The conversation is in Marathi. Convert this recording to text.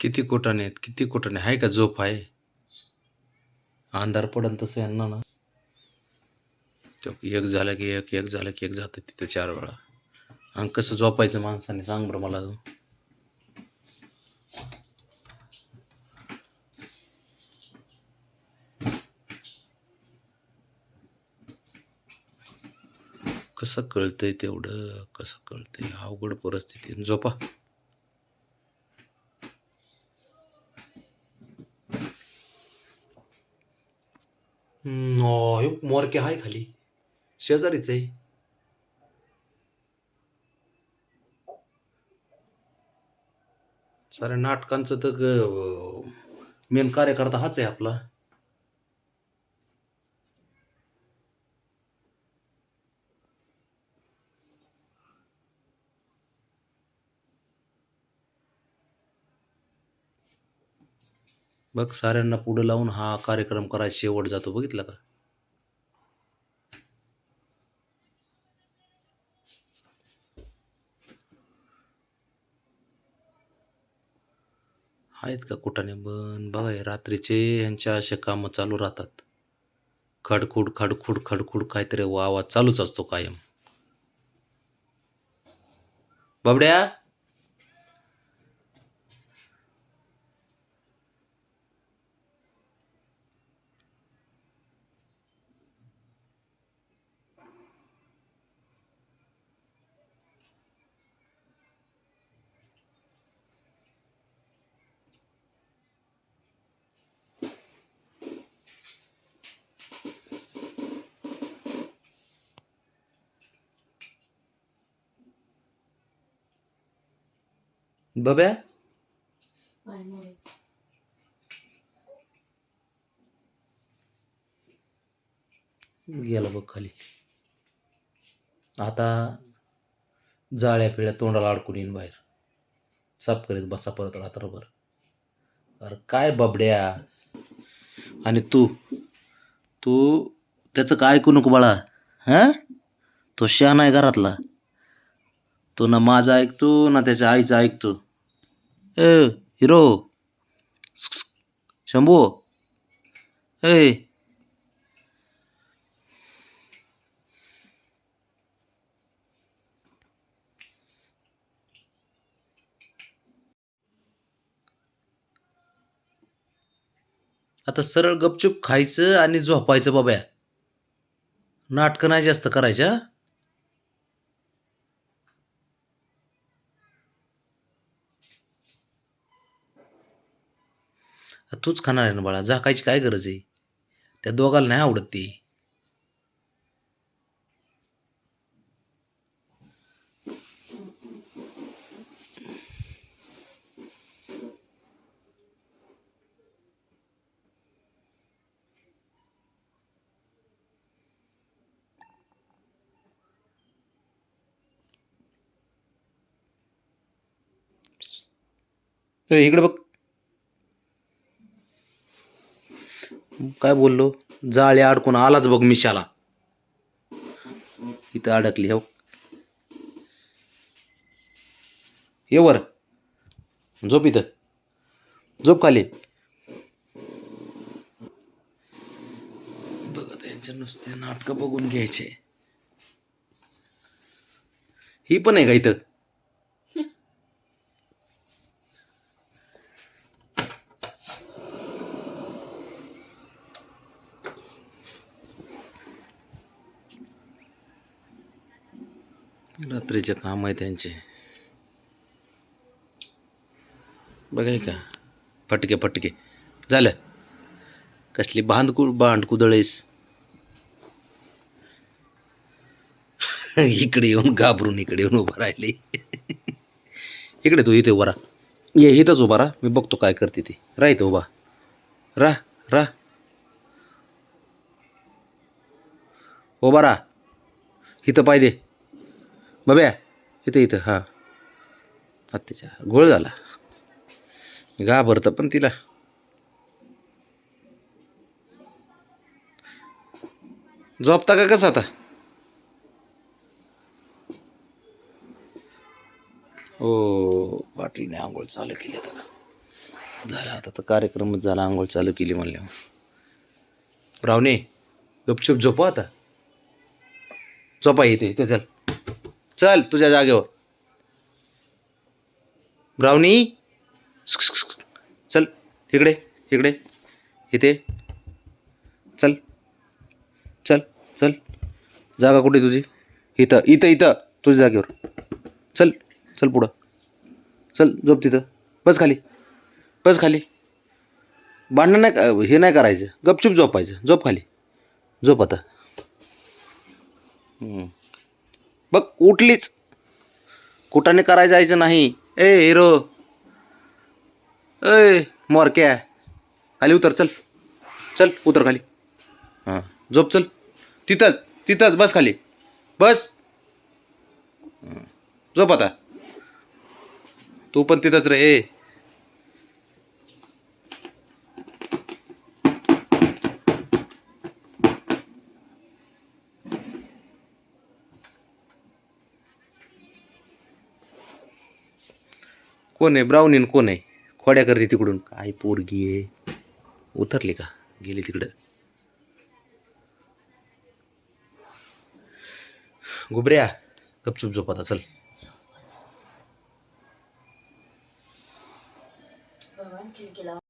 किती कोटाने आहेत, किती कोटाने आहे का झोप आहे? अंधार पडन तसं यांना ना. एक झालं की एक झालं की एक जातं तिथे 4 वेळा. आणि कसं झोपायचं माणसाने सांग बरं मला. कसं कळतंय तेवढं, कसं कळतंय? अवघड परिस्थिती. झोपा. मोरके हाय खाली, शेजारीच आहे. साऱ्या नाटकांचं तर मेन कार्यकर्ता हाच आहे आपला. बघ, साऱ्यांना पुढे लावून हा कार्यक्रम करायचा शेवट जातो, बघितलं का? आहेत का कुठाने बन बघा, हे रात्रीचे यांच्या असे कामं चालू राहतात. खडखुड खडखुड खडखुड काहीतरी आवाज चालूच असतो कायम. बाबड्या, बब्या, गेला बघ खाली. आता जाळ्या पिळ्या तोंडाला अडकून येईन बाहेर. साफ करीत बसा परत रात्रभर. अरे काय बबड्या. आणि तू तू त्याचं काय ऐकू नको बाळा. हा, तो शहाणा आहे घरातला. तो ना माझा ऐकतो ना त्याच्या आईचा ऐकतो. ए हिरो, शंभू, ए. आता सरळ गपचूप खायचं आणि झोपायचं बाब्या. नाटकं नाही जास्त करायच्या. तूच खाणार आहे ना बाळा, झाकायची काय गरज आहे? त्या दोघाला नाही आवडत ती. इकडे बघ. काय बोललो? जाळे अडकून आलाच बघ मिशाला. इथं अडकली हो. ये वर, झोप इथं, झोप खाली. बघा त्यांच्या नुसते नाटकं बघून घ्यायचे. ही पण आहे का इथं? रात्रीचे काम आहे त्यांचे. बघाय का, फटके फटके झालं. कसली भांडकुदळेस. इकडे येऊन घाबरून इकडे येऊन उभं राहिले. इकडे तू इथे उभा राहा. ये इथंच उभा राहा, मी बघतो काय करते ती. राह इथं उभा, राह राह उभा राहा. इथं पाय दे बब्या, इथं इथं. हां, आत्याच्या गोळ झाला. घाबरतं पण तिला. झोपता का कसं आता? हो, बाटलीने आंघोळ चालू केली आता. झाला आता तर कार्यक्रमच झाला. आंघोळ चालू केली म्हणल्यावर. रावणे गपचूप झोपा आता. झोपा इथे चल. चल तुझ्या जागेवर. ब्राउनी चल इकडे इकडे इथे. चल चल चल. जागा कुठे तुझी? इथं इथं इथं तुझ्या जागेवर. चल चल पुढं. चल झोप तिथं. बस खाली. बस खाली. भांडणं नाही हे नाही करायचं. गपचूप झोपायचं. झोप खाली. झोप आता. बघ उठलीच. कुठाने करायला जायचं नाही. ए हिरो. ए मोरक्या खाली उतर. चल चल उतर खाली. हां झोप. चल तिथंच तिथंच बस खाली. बस. झोप आता. तू पण तिथंच रे. ए कोण आहे? ब्राउनीन कोण आहे? खोड्या करते तिकडून. काय पोरगी आहे. उतरली का? गेली तिकडं. गुबऱ्या गपचूप झोप आता. चल.